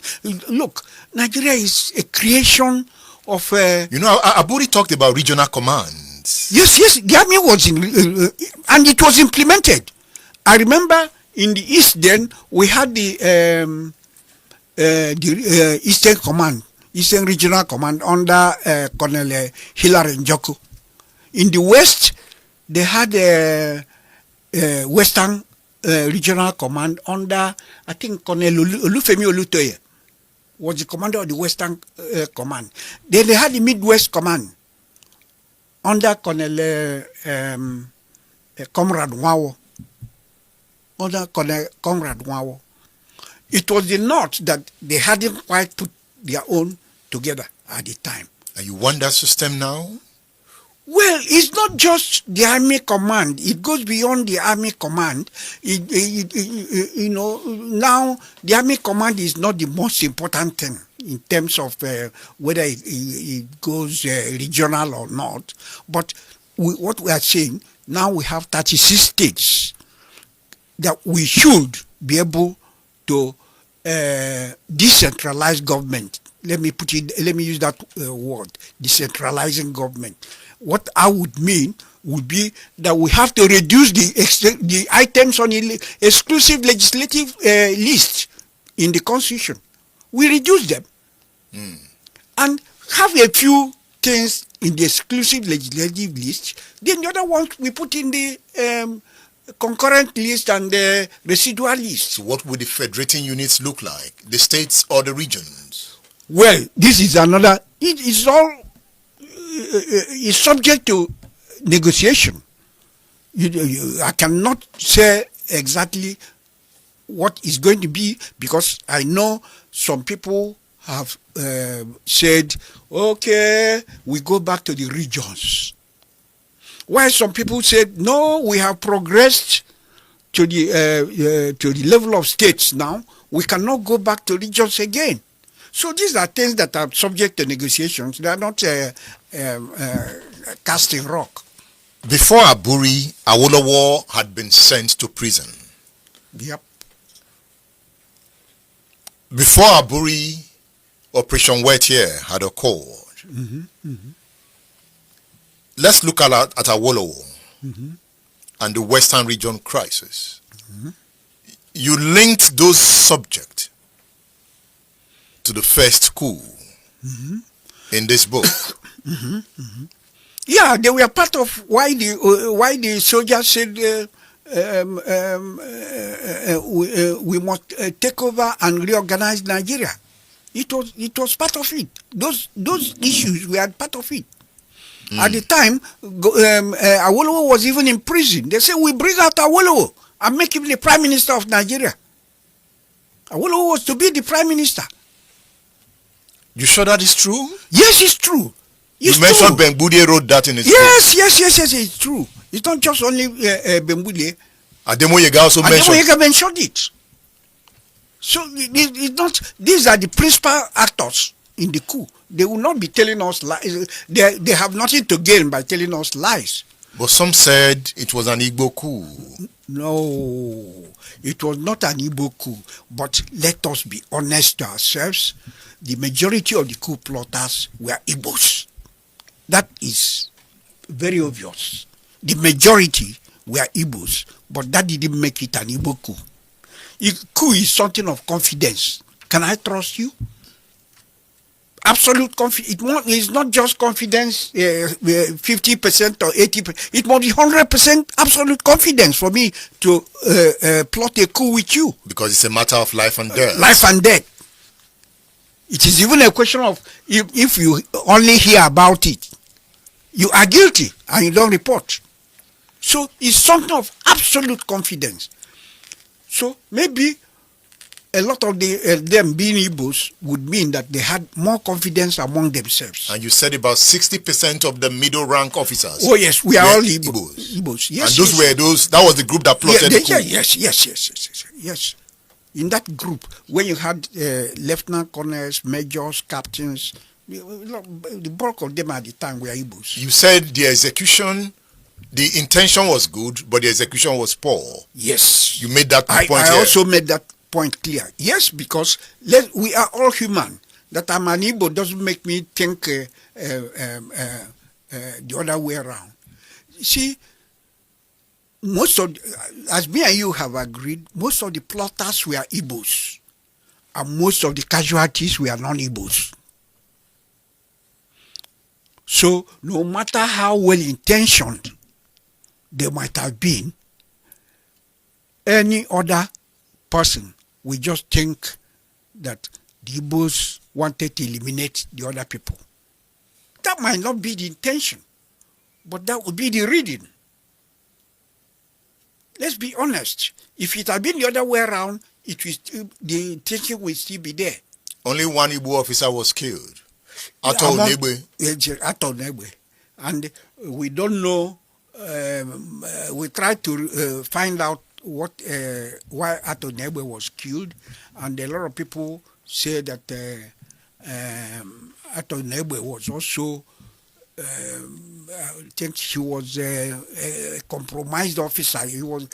Look, Nigeria is a creation of Aburi talked about regional commands. Yes, the army was and it was implemented. I remember in the East then we had the Eastern Command, Eastern Regional Command under Colonel Hilary Njoku. In the West, they had Western Regional Command under, I think, Colonel Olufemi Olutoye was the commander of the Western Command. Then they had the Midwest Command under Colonel Comrade Nwawo. It was the North that they hadn't quite put their own together at the time. And you want that system now? Well, it's not just the army command. It goes beyond the army command. Now the army command is not the most important thing in terms of whether it goes regional or not. But what we are saying, now we have 36 states that we should be able to decentralize government. Let me use that word, decentralizing government. What I would mean would be that we have to reduce the items on the exclusive legislative list in the constitution. We reduce them and have a few things in the exclusive legislative list. Then the other ones we put in the concurrent list and the residual list. So what would the federating units look like? The states or the regions? Well, this is another. It is all is subject to negotiation. I cannot say exactly what is going to be, because I know some people have said, okay, we go back to the regions. While some people said, no, we have progressed to the level of states now. We cannot go back to regions again. So these are things that are subject to negotiations. They are not casting rock. Before Aburi, Awolowo had been sent to prison. Yep. Before Aburi, Operation Wetier had occurred. Let's look at Awolowo and the Western Region crisis. You linked those subjects to the first coup in this book. Yeah, they were part of why the soldiers said we must take over and reorganize Nigeria. It was part of it. Those issues were part of it. At the time, Awolowo was even in prison. They said, we bring out Awolowo and make him the Prime Minister of Nigeria. Awolowo was to be the Prime Minister. You sure that is true? Yes, it's true. You mentioned Ben Budia wrote that in his book. Yes, it's true. It's not just only Bembule. Ademoyega also mentioned. Ademoyega mentioned it. So it's not. These are the principal actors in the coup. They will not be telling us lies. They have nothing to gain by telling us lies. But some said it was an Igbo coup. No, it was not an Igbo coup. But let us be honest to ourselves. The majority of the coup plotters were Igbos. That is very obvious. The majority were Igbos, but that didn't make it an Igbo coup. A coup is something of confidence. Can I trust you? Absolute confidence. It's not just confidence, 50% or 80%. It must be 100% absolute confidence for me to plot a coup with you. Because it's a matter of life and death. Life and death. It is even a question of if you only hear about it, you are guilty and you don't report. So it's something of absolute confidence. So maybe a lot of them being Igbos would mean that they had more confidence among themselves. And you said about 60% of the middle rank officers. Oh yes, we are all Igbos. Yes, and that was the group that plotted the coup. Yes. In that group, when you had lieutenant colonels, majors, captains, the bulk of them at the time were Igbos. You said the execution, the intention was good, but the execution was poor. Yes. You made that point I also made that point clear. Yes, because we are all human. That I'm an Igbo doesn't make me think the other way around. See, as me and you have agreed, most of the plotters were Igbos, and most of the casualties were non-Igbos. So, no matter how well-intentioned they might have been, any other person will just think that the Igbos wanted to eliminate the other people. That might not be the intention, but that would be the reading. Let's be honest. If it had been the other way around, the intention will still be there. Only one Igbo officer was killed. Ato Negbe. And we don't know. We tried to find out why Ato Negbe was killed, and a lot of people say that Ato Negbe was also. I think he was a compromised officer. He was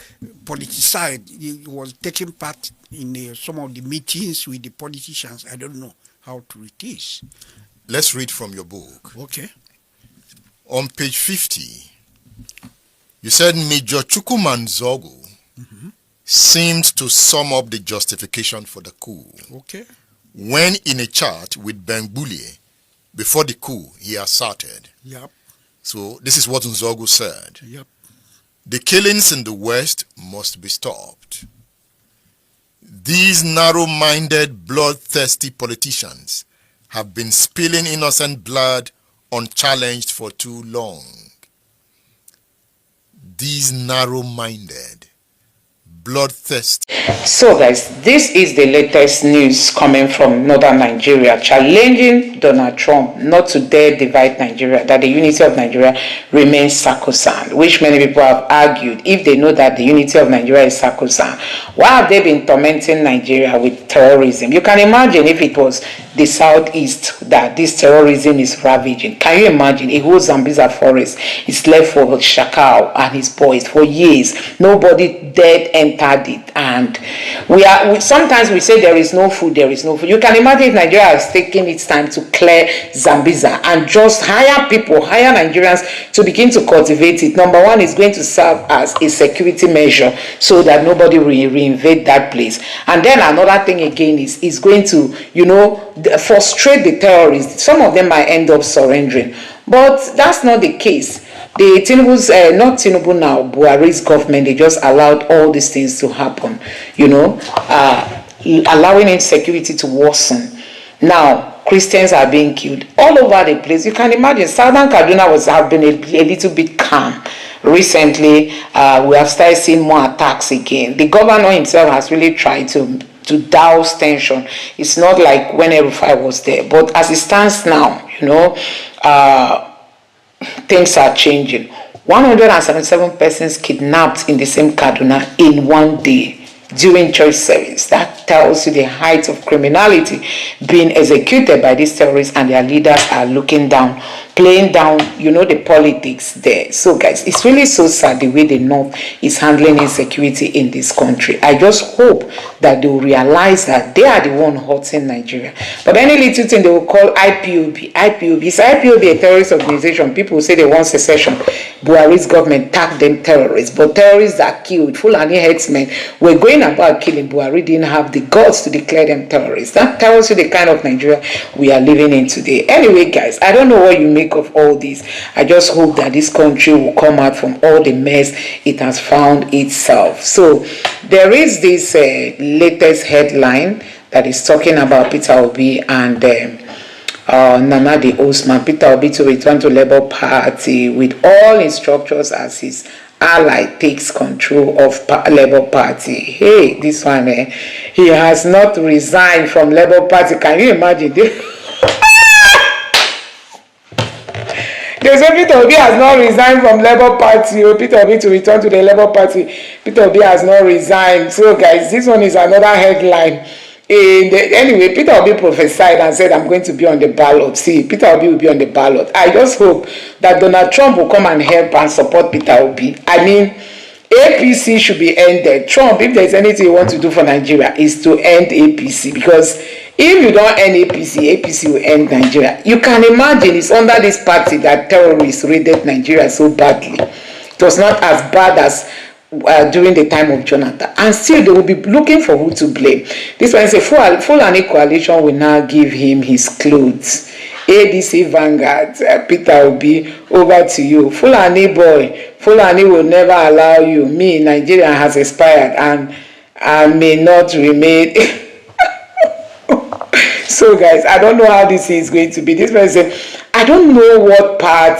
politicized. He was taking part in some of the meetings with the politicians. I don't know how true it is. Let's read from your book. Okay. On page 50, you said Major Chukwuman Zogu seemed to sum up the justification for the coup. Okay. When in a chat with Bembule, before the coup, he asserted. Yep. So this is what Nzogu said. Yep. The killings in the West must be stopped. These narrow-minded, bloodthirsty politicians have been spilling innocent blood unchallenged for too long. These narrow-minded, bloodthirsty. So guys, this is the latest news coming from northern Nigeria, challenging Donald Trump not to dare divide Nigeria, that the unity of Nigeria remains sacrosanct, which many people have argued. If they know that the unity of Nigeria is sacrosanct, why have they been tormenting Nigeria with terrorism? You can imagine if it was the southeast that this terrorism is ravaging. Can you imagine a whole Zambiza forest is left for Shakao and his boys for years? Nobody dared entered it, and sometimes we say there is no food. You can imagine if Nigeria has taken its time to clear Zambiza and just hire Nigerians to begin to cultivate it. Number one, is going to serve as a security measure so that nobody will reinvade that place. And then another thing again is going to, frustrate the terrorists. Some of them might end up surrendering, but that's not the case. The Tinubu's, not Tinubu now, Buhari's government, they just allowed all these things to happen, allowing insecurity to worsen. Now, Christians are being killed all over the place. You can imagine, Southern Kaduna have been a little bit calm. Recently, we have started seeing more attacks again. The governor himself has really tried to douse tension. It's not like when El-Rufai was there. But as it stands now, things are changing. 177 persons kidnapped in the same Kaduna in one day during church service. That tells you the height of criminality being executed by these terrorists, and their leaders are looking down, playing down, the politics there. So guys, it's really so sad the way the North is handling insecurity in this country. I just hope that they will realize that they are the one hurting Nigeria. But any little thing they will call IPOB. Is IPOB a terrorist organization? People say they want secession. Buhari's government tagged them terrorists, but terrorists that killed Fulani headsmen were going about killing. Buhari didn't have the guts to declare them terrorists. That tells you the kind of Nigeria we are living in today. Anyway, guys, I don't know what you make of all this. I just hope that this country will come out from all the mess it has found itself. So there is this latest headline that is talking about Peter Obi and nnamdi Osman. Peter Obi to return to Labour Party with all instructors as his ally takes control of Labour Party. Hey, this one, he has not resigned from Labour Party. Can you imagine this? They say Peter Obi has not resigned from Labour Party. Peter Obi to return to the Labour Party. Peter Obi has not resigned. So guys, this one is another headline. Anyway, Peter Obi prophesied and said, I'm going to be on the ballot. See, Peter Obi will be on the ballot. I just hope that Donald Trump will come and help and support Peter Obi. I mean, APC should be ended. Trump, if there's anything you want to do for Nigeria, is to end APC. Because if you don't end APC, APC will end Nigeria. You can imagine it's under this party that terrorists raided Nigeria so badly. It was not as bad as during the time of Jonathan, and still they will be looking for who to blame. This one is a Fulani coalition will now give him his clothes. ADC Vanguard, Peter Obi, over to you. Fulani boy, Fulani will never allow you. Me, Nigeria has expired and may not remain. So guys, I don't know how this is going to be. This person, I don't know what part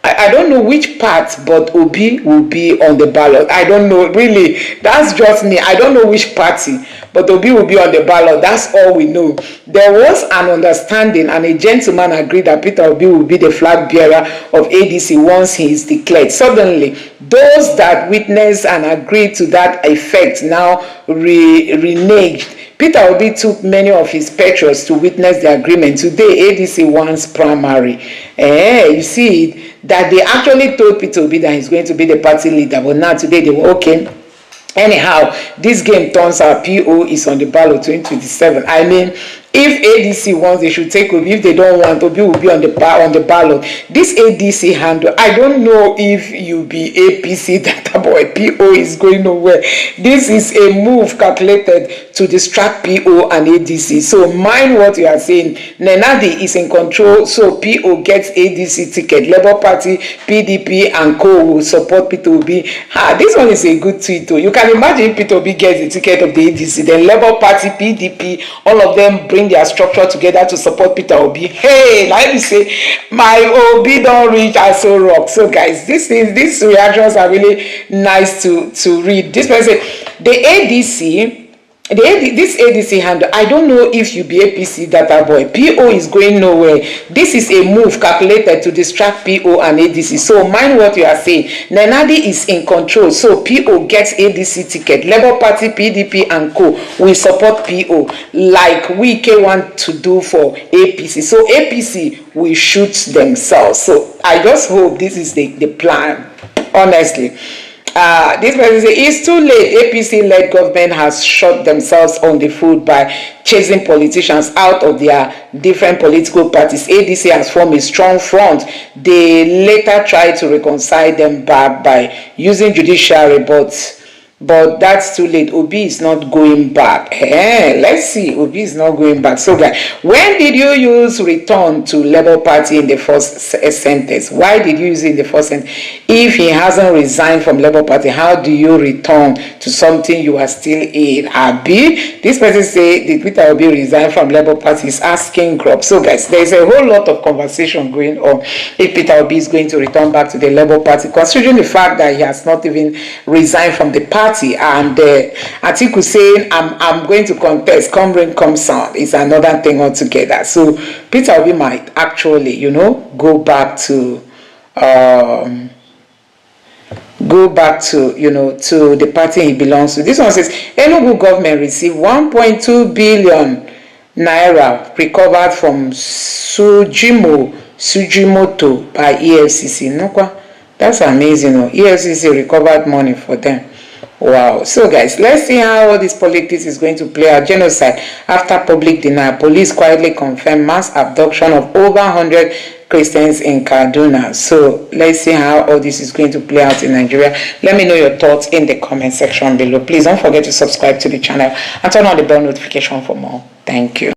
I don't know which part, but Obi will be on the ballot. I don't know, really. That's just me. I don't know which party, but Obi will be on the ballot. That's all we know. There was an understanding, and a gentleman agreed that Peter Obi will be the flag bearer of ADC once he is declared. Suddenly, those that witnessed and agreed to that effect now reneged. Peter Obi took many of his patrons to witness the agreement. Today, ADC wants primary. You see it, that they actually told Peter Obi that he's going to be the party leader, but now today they were okay. Anyhow, this game turns out PO is on the ballot 2027. I mean, if ADC wants, they should take Obi. If they don't want, Obi will be on the ballot. This ADC handle, I don't know if you be APC data boy. PO is going nowhere. This is a move calculated to distract PO and ADC. So mind what you are saying. nnamdi is in control, so PO gets ADC ticket. Labour Party, PDP, and co will support Peter Obi. This one is a good tweet too. You can imagine Peter Obi gets the ticket of the ADC. Then Labour Party, PDP, all of them bring their structure together to support Peter Obi. Hey, let me say, my Obi don't reach Aso Rock. So guys, these reactions are really nice to read. This person, the ADC. This ADC handle, I don't know if you be APC data boy. PO is going nowhere. This is a move calculated to distract PO and ADC. So mind what you are saying. nnamdi is in control, so PO gets ADC ticket. Labour Party, PDP, and co will support PO like we want to do for APC. So APC will shoot themselves. So I just hope this is the plan, honestly. This person says it's too late. APC-led government has shot themselves on the foot by chasing politicians out of their different political parties. ADC has formed a strong front. They later tried to reconcile them back by using judiciary, but that's too late. Obi is not going back. Let's see. Obi is not going back. So guys, when did you use return to Labour Party in the first sentence? Why did you use it in the first sentence? If he hasn't resigned from Labour Party, how do you return to something you are still in? Abi, this person say, did Peter Obi resign from Labour Party? Is asking crop. So guys, there is a whole lot of conversation going on if Peter Obi is going to return back to the Labour Party, considering the fact that he has not even resigned from the party. And Atiku saying I'm going to contest, come rain come sound, is another thing altogether. So Peter Obi might actually, go back to go back to, to the party he belongs to. This one says, Enugu government received 1.2 billion naira recovered from Sujimoto by EFCC. That's amazing. EFCC recovered money for them. Wow. So guys, let's see how all this politics is going to play out. Genocide after public denial. Police quietly confirmed mass abduction of over 100 Christians in Kaduna. So let's see how all this is going to play out in Nigeria. Let me know your thoughts in the comment section below. Please don't forget to subscribe to the channel and turn on the bell notification for more. Thank you.